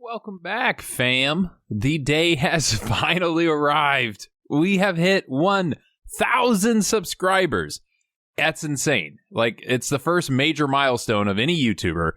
Welcome back, fam. The day has finally arrived. We have hit 1,000 subscribers. That's insane. Like, it's the first major milestone of any YouTuber.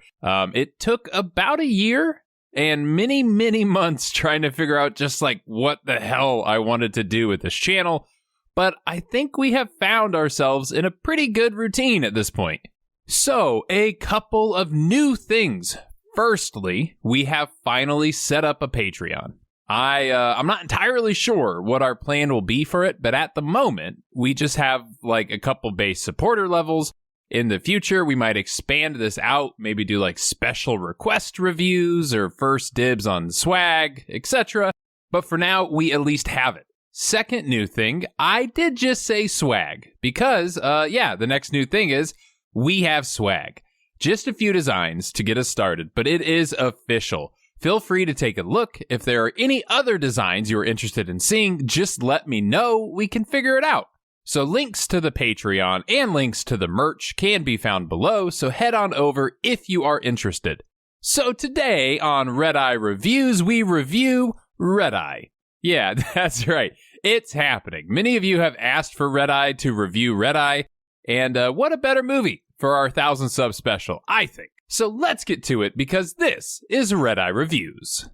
It took about a year and many, many months trying to figure out just like what the hell I wanted to do with this channel. But I think we have found ourselves in a pretty good routine at this point. So, a couple of new things. Firstly, we have finally set up a Patreon. I'm not entirely sure what our plan will be for it, but at the moment, we just have like a couple base supporter levels. In the future, we might expand this out, maybe do like special request reviews or first dibs on swag, etc. But for now, we at least have it. Second new thing, I did just say swag because, the next new thing is we have swag. Just a few designs to get us started, but it is official. Feel free to take a look. If there are any other designs you're interested in seeing, just let me know. We can figure it out. So links to the Patreon and links to the merch can be found below, so head on over if you are interested. So today on Redeye Reviews, we review Redeye. Yeah, that's right. It's happening. Many of you have asked for Redeye to review Redeye, and what a better movie for our 1,000 sub special, I think. So let's get to it because this is Redeye Reviews.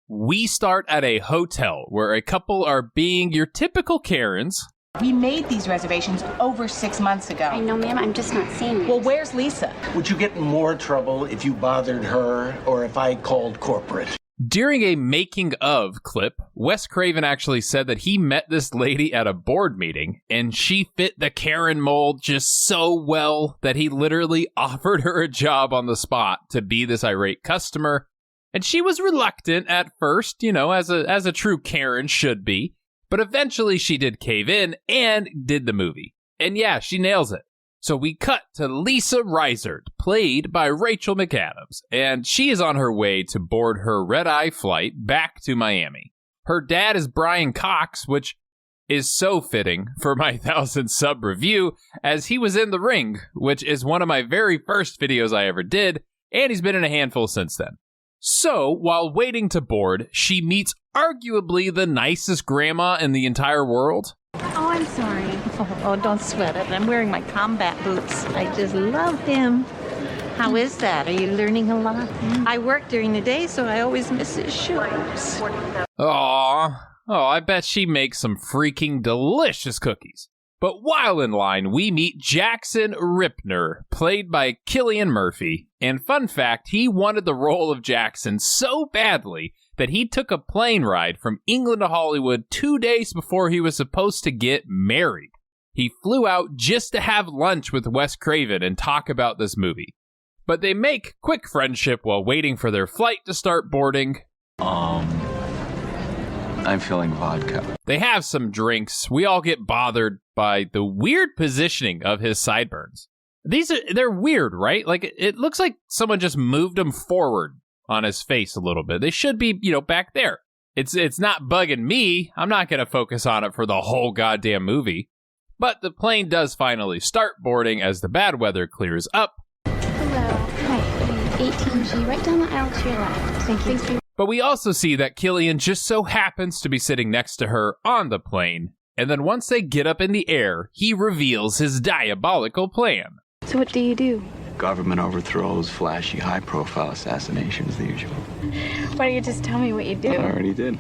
We start at a hotel where a couple are being your typical Karens. We made these reservations over 6 months ago. I know, ma'am. I'm just not seeing it. Well, where's Lisa? Would you get in more trouble if you bothered her or if I called corporate? During a making of clip, Wes Craven actually said that he met this lady at a board meeting and she fit the Karen mold just so well that he literally offered her a job on the spot to be this irate customer. And she was reluctant at first, as a true Karen should be, but eventually she did cave in and did the movie. And yeah, she nails it. So we cut to Lisa Reisert, played by Rachel McAdams, and she is on her way to board her Redeye flight back to Miami. Her dad is Brian Cox, which is so fitting for my 1,000 sub review, as he was in The Ring, which is one of my very first videos I ever did, and he's been in a handful since then. So, while waiting to board, she meets arguably the nicest grandma in the entire world. Oh, I'm sorry. Oh, don't sweat it. I'm wearing my combat boots. I just love him. How is that? Are you learning a lot? I work during the day, so I always miss his shoes. Aww. Oh, I bet she makes some freaking delicious cookies. But while in line, we meet Jackson Ripner, played by Cillian Murphy. And fun fact, he wanted the role of Jackson so badly that he took a plane ride from England to Hollywood 2 days before he was supposed to get married. He flew out just to have lunch with Wes Craven and talk about this movie. But they make quick friendship while waiting for their flight to start boarding. I'm feeling vodka. They have some drinks. We all get bothered by the weird positioning of his sideburns. They're weird, right? Like, it looks like someone just moved them forward on his face a little bit. They should be, back there. It's not bugging me. I'm not going to focus on it for the whole goddamn movie. But the plane does finally start boarding as the bad weather clears up. Hello. Hi. 18G, right down the aisle to your left. Thank you. Thanks for... But we also see that Cillian just so happens to be sitting next to her on the plane. And then once they get up in the air, he reveals his diabolical plan. So what do you do? Government overthrows, flashy, high-profile assassinations, the usual. Why don't you just tell me what you do? I already did.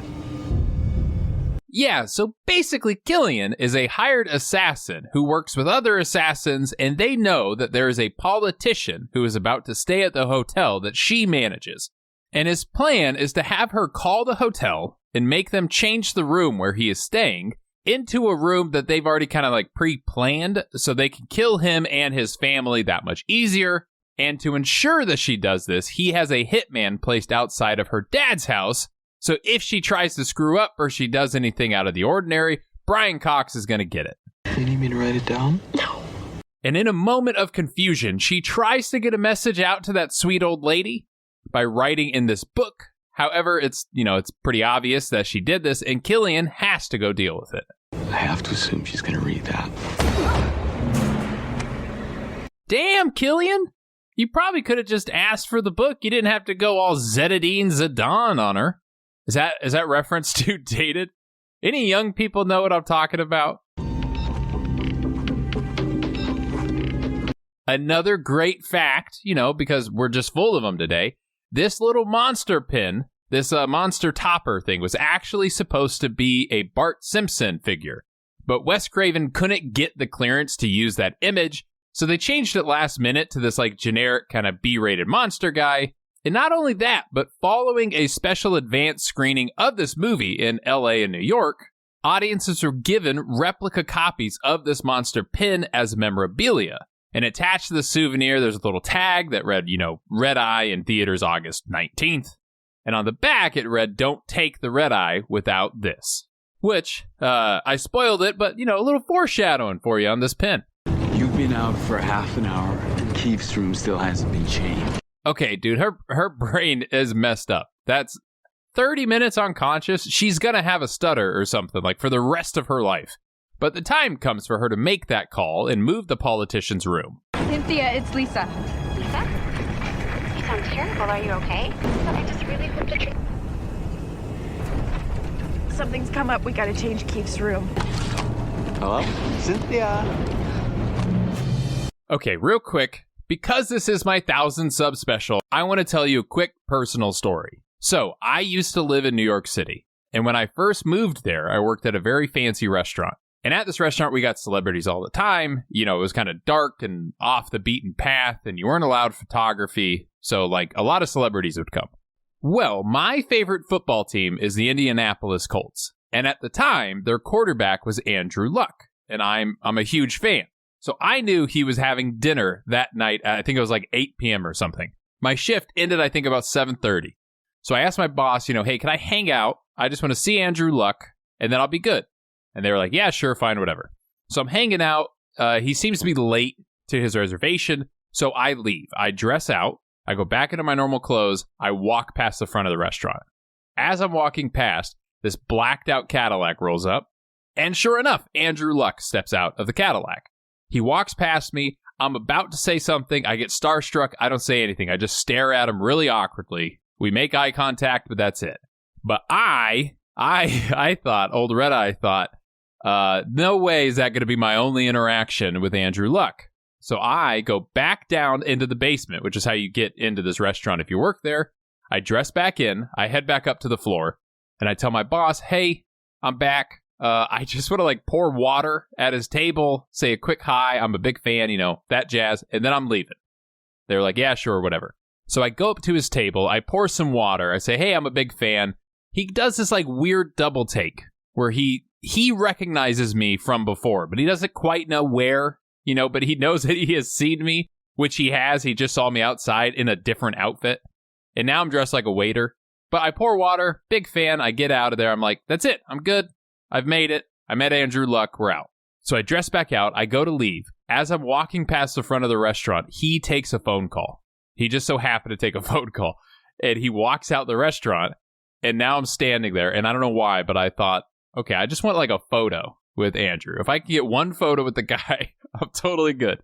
Yeah, so basically Cillian is a hired assassin who works with other assassins, and they know that there is a politician who is about to stay at the hotel that she manages. And his plan is to have her call the hotel and make them change the room where he is staying into a room that they've already kind of like pre-planned so they can kill him and his family that much easier. And to ensure that she does this, he has a hitman placed outside of her dad's house. So if she tries to screw up or she does anything out of the ordinary, Brian Cox is going to get it. You need me to write it down? No. And in a moment of confusion, she tries to get a message out to that sweet old lady by writing in this book. However, it's pretty obvious that she did this, and Cillian has to go deal with it. I have to assume she's going to read that. Damn, Cillian. You probably could have just asked for the book. You didn't have to go all Zinedine Zidane on her. Is that reference too dated? Any young people know what I'm talking about? Another great fact, because we're just full of them today. This little monster pin, this monster topper thing, was actually supposed to be a Bart Simpson figure. But Wes Craven couldn't get the clearance to use that image, so they changed it last minute to this generic kind of B-rated monster guy. And not only that, but following a special advance screening of this movie in LA and New York, audiences were given replica copies of this monster pin as memorabilia. And attached to the souvenir, there's a little tag that read, Redeye in theaters August 19th. And on the back, it read, "Don't take the Redeye without this." Which, I spoiled it, but, a little foreshadowing for you on this pin. You've been out for half an hour, and Keith's room still hasn't been changed. Okay, dude, her brain is messed up. That's 30 minutes unconscious. She's gonna have a stutter or something, for the rest of her life. But the time comes for her to make that call and move the politician's room. Cynthia, it's Lisa. Lisa? You sound terrible. Are you okay? I just really hope that Something's come up. We gotta change Keith's room. Hello? Cynthia? Okay, real quick, because this is my 1,000 sub special, I want to tell you a quick personal story. So, I used to live in New York City, and when I first moved there, I worked at a very fancy restaurant. And at this restaurant, we got celebrities all the time. It was kind of dark and off the beaten path, and you weren't allowed photography, so, a lot of celebrities would come. Well, my favorite football team is the Indianapolis Colts, and at the time, their quarterback was Andrew Luck, and I'm a huge fan. So I knew he was having dinner that night at, I think it was 8 p.m. or something. My shift ended, I think, about 7:30. So I asked my boss, hey, can I hang out? I just want to see Andrew Luck, and then I'll be good. And they were like, yeah, sure, fine, whatever. So I'm hanging out. He seems to be late to his reservation, so I leave. I dress out. I go back into my normal clothes. I walk past the front of the restaurant. As I'm walking past, this blacked out Cadillac rolls up. And sure enough, Andrew Luck steps out of the Cadillac. He walks past me. I'm about to say something. I get starstruck. I don't say anything. I just stare at him really awkwardly. We make eye contact, but that's it. But I thought, old Redeye thought, no way is that going to be my only interaction with Andrew Luck. So I go back down into the basement, which is how you get into this restaurant if you work there. I dress back in. I head back up to the floor, and I tell my boss, hey, I'm back. I just want to pour water at his table, say a quick hi. I'm a big fan, that jazz. And then I'm leaving. They're like, yeah, sure, whatever. So I go up to his table. I pour some water. I say, hey, I'm a big fan. He does this weird double take where he recognizes me from before, but he doesn't quite know where, but he knows that he has seen me, which he has. He just saw me outside in a different outfit. And now I'm dressed like a waiter. But I pour water. Big fan. I get out of there. I'm like, that's it. I'm good. I've made it. I met Andrew Luck. We're out. So I dress back out. I go to leave. As I'm walking past the front of the restaurant, he takes a phone call. He just so happened to take a phone call. And he walks out the restaurant. And now I'm standing there. And I don't know why, but I thought, okay, I just want a photo with Andrew. If I can get one photo with the guy, I'm totally good.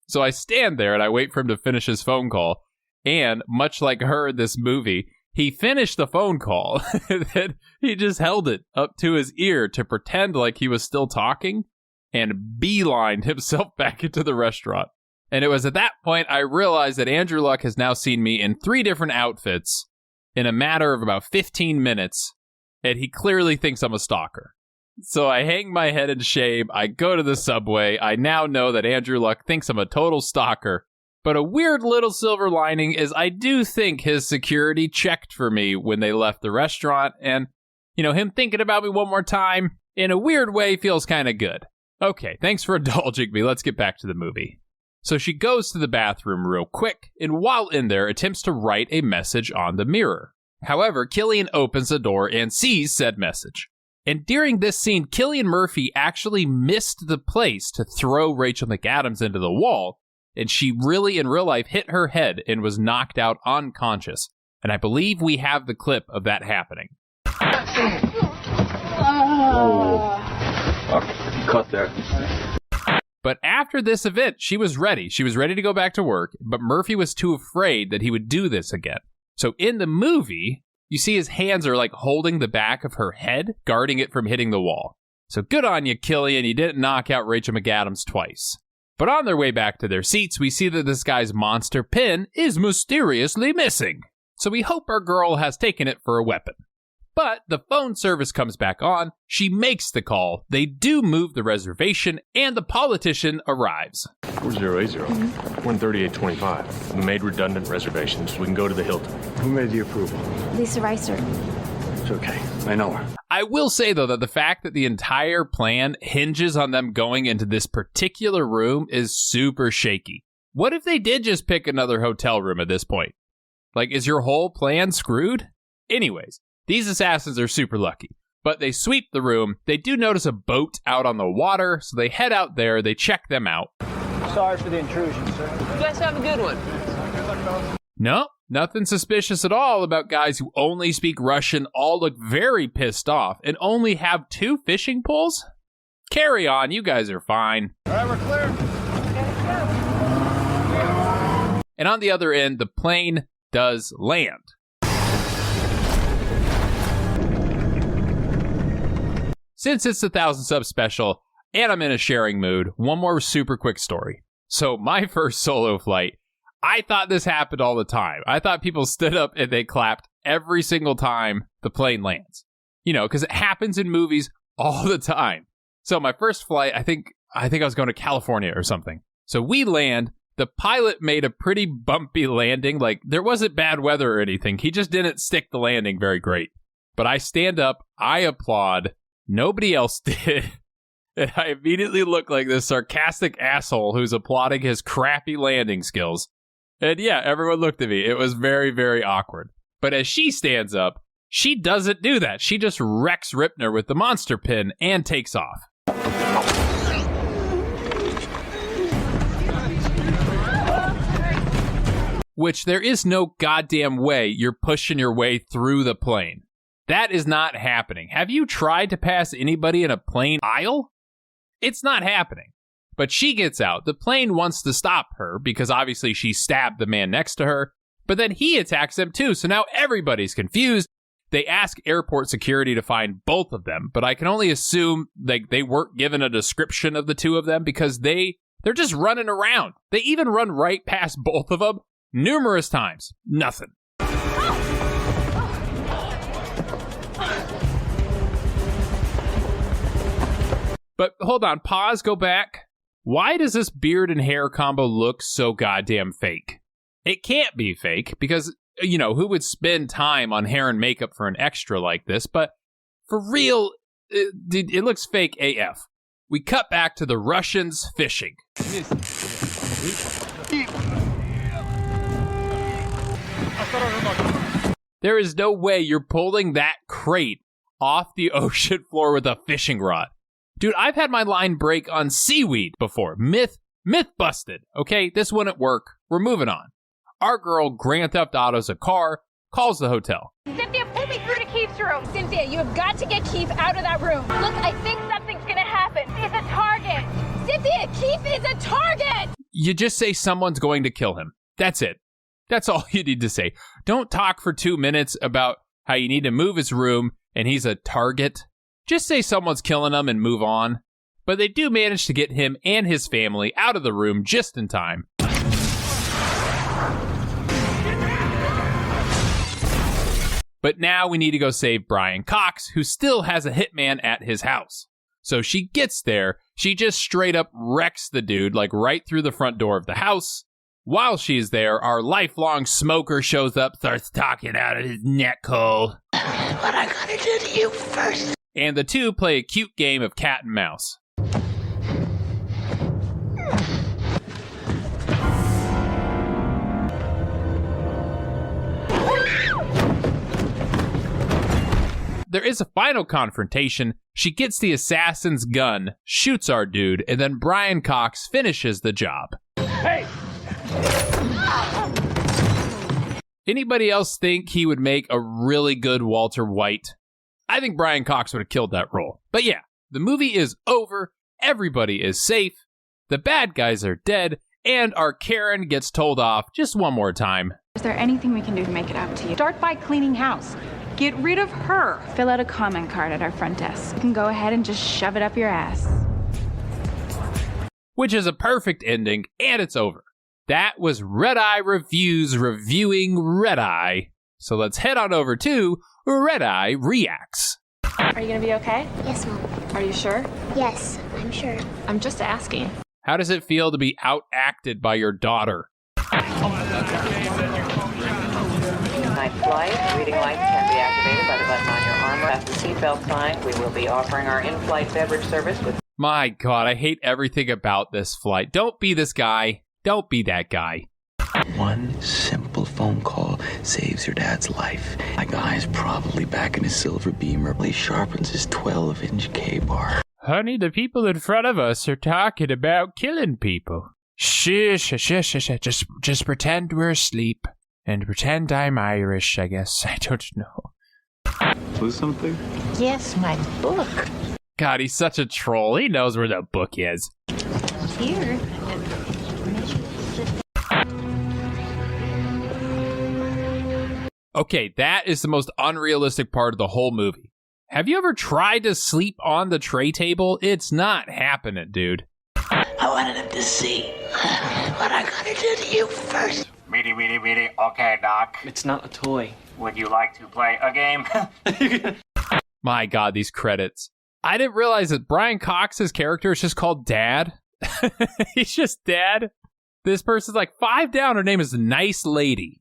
So I stand there and I wait for him to finish his phone call. And much like her in this movie, he finished the phone call, and then he just held it up to his ear to pretend like he was still talking and beelined himself back into the restaurant. And it was at that point I realized that Andrew Luck has now seen me in 3 different outfits in a matter of about 15 minutes, and he clearly thinks I'm a stalker. So I hang my head in shame. I go to the subway. I now know that Andrew Luck thinks I'm a total stalker. But a weird little silver lining is I do think his security checked for me when they left the restaurant. And, him thinking about me one more time, in a weird way, feels kind of good. Okay, thanks for indulging me. Let's get back to the movie. So she goes to the bathroom real quick, and while in there, attempts to write a message on the mirror. However, Cillian opens the door and sees said message. And during this scene, Cillian Murphy actually missed the place to throw Rachel McAdams into the wall, and she really, in real life, hit her head and was knocked out unconscious. And I believe we have the clip of that happening. Oh. Okay, cut there. But after this event, she was ready. She was ready to go back to work, but Murphy was too afraid that he would do this again. So in the movie, you see his hands are like holding the back of her head, guarding it from hitting the wall. So good on you, Cillian. You didn't knock out Rachel McAdams twice. But on their way back to their seats, we see that this guy's monster pin is mysteriously missing. So we hope our girl has taken it for a weapon. But the phone service comes back on, she makes the call, they do move the reservation, and the politician arrives. 4080, 13825. We made redundant reservations. We can go to the Hilton. Who made the approval? Lisa Reiser. It's okay. I know her. I will say, though, that the fact that the entire plan hinges on them going into this particular room is super shaky. What if they did just pick another hotel room at this point? Like, is your whole plan screwed? Anyways, these assassins are super lucky, but they sweep the room. They do notice a boat out on the water, so they head out there. They check them out. Sorry for the intrusion, sir. You guys have a good one. No, nothing suspicious at all about guys who only speak Russian, all look very pissed off, and only have 2 fishing poles? Carry on, you guys are fine. All right, we're clear. And on the other end, the plane does land. Since it's the 1,000 sub special, and I'm in a sharing mood, one more super quick story. So my first solo flight, I thought this happened all the time. I thought people stood up and they clapped every single time the plane lands. You know, because it happens in movies all the time. So my first flight, I think I was going to California or something. So we land. The pilot made a pretty bumpy landing. Like, there wasn't bad weather or anything. He just didn't stick the landing very great. But I stand up, I applaud. Nobody else did. And I immediately look like this sarcastic asshole who's applauding his crappy landing skills. And yeah, everyone looked at me. It was very, very awkward. But as she stands up, she doesn't do that. She just wrecks Ripner with the monster pin and takes off. Which there is no goddamn way you're pushing your way through the plane. That is not happening. Have you tried to pass anybody in a plane aisle? It's not happening. But she gets out. The plane wants to stop her because obviously she stabbed the man next to her. But then he attacks them too. So now everybody's confused. They ask airport security to find both of them. But I can only assume they weren't given a description of the two of them because they're just running around. They even run right past both of them numerous times. Nothing. But hold on, pause, go back. Why does this beard and hair combo look so goddamn fake? It can't be fake because, you know, who would spend time on hair and makeup for an extra like this? But for real, it looks fake AF. We cut back to the Russians fishing. There is no way you're pulling that crate off the ocean floor with a fishing rod. Dude, I've had my line break on seaweed before. Myth busted. Okay, this wouldn't work. We're moving on. Our girl Grand Theft Auto's a car, calls the hotel. Cynthia, pull me through to Keith's room. Cynthia, you have got to get Keith out of that room. Look, I think something's gonna happen. He's a target. Cynthia, Keith is a target! You just say someone's going to kill him. That's it. That's all you need to say. Don't talk for 2 minutes about how you need to move his room and he's a target. Just say someone's killing him and move on. But they do manage to get him and his family out of the room just in time. But now we need to go save Brian Cox, who still has a hitman at his house. So she gets there, she just straight up wrecks the dude, like right through the front door of the house. While she's there, our lifelong smoker shows up, starts talking out of his neck hole. What I gotta do to you first? And the two play a cute game of cat and mouse. There is a final confrontation. She gets the assassin's gun, shoots our dude, and then Brian Cox finishes the job. Hey! Anybody else think he would make a really good Walter White? I think Brian Cox would have killed that role. But yeah, the movie is over. Everybody is safe. the bad guys are dead, and our Karen gets told off just one more time. Is there anything we can do to make it up to you? Start by cleaning house. Get rid of her. Fill out a comment card at our front desk. You can go ahead and just shove it up your ass. Which is a perfect ending, and it's over. That was Redeye Reviews reviewing Redeye. So let's head on over to Redeye Reacts. Are you gonna be okay? Yes, Mom. Are you sure? Yes, I'm sure. I'm just asking. How does it feel to be outacted by your daughter? Night flight. Reading lights can be activated by the button on your armor. At the seatbelt sign, we will be offering our in-flight beverage service with... My God, I hate everything about this flight. Don't be this guy. Don't be that guy. One simple phone call saves your dad's life. My guy's probably back in his silver Beamer. He sharpens his 12-inch K-bar. Honey, the people in front of us are talking about killing people. Shush. Just pretend we're asleep. And pretend I'm Irish, I guess. I don't know. Lose something? Yes, my book. God, he's such a troll. He knows where the book is. Here. Okay, that is the most unrealistic part of the whole movie. Have you ever tried to sleep on the tray table? It's not happening, dude. I wanted him to see what I gotta do to you first. Meaty. Okay, Doc. It's not a toy. Would you like to play a game? My God, these credits. I didn't realize that Brian Cox's character is just called Dad. He's just Dad. This person's like 5 down. Her name is Nice Lady.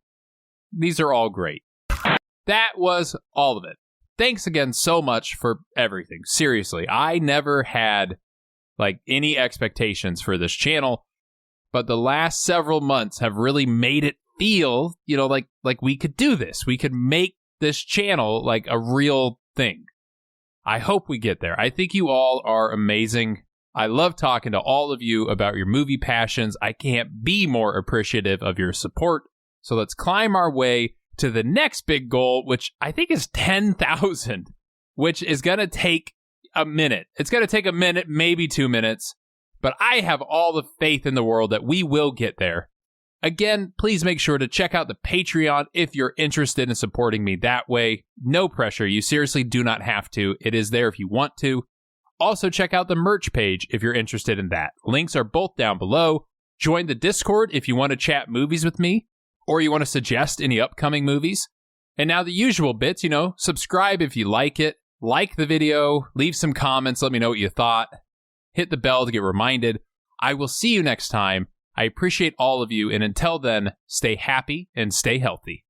These are all great. That was all of it. Thanks again so much for everything. Seriously, I never had any expectations for this channel, but the last several months have really made it feel, like we could do this. We could make this channel like a real thing. I hope we get there. I think you all are amazing. I love talking to all of you about your movie passions. I can't be more appreciative of your support. So let's climb our way to the next big goal, which I think is 10,000, which is going to take a minute. It's going to take a minute, maybe 2 minutes, but I have all the faith in the world that we will get there. Again, please make sure to check out the Patreon if you're interested in supporting me that way. No pressure. You seriously do not have to. It is there if you want to. Also, check out the merch page if you're interested in that. Links are both down below. Join the Discord if you want to chat movies with me, or you want to suggest any upcoming movies. And now the usual bits, subscribe if you like it, like the video, leave some comments, let me know what you thought, hit the bell to get reminded. I will see you next time. I appreciate all of you, and until then, stay happy and stay healthy.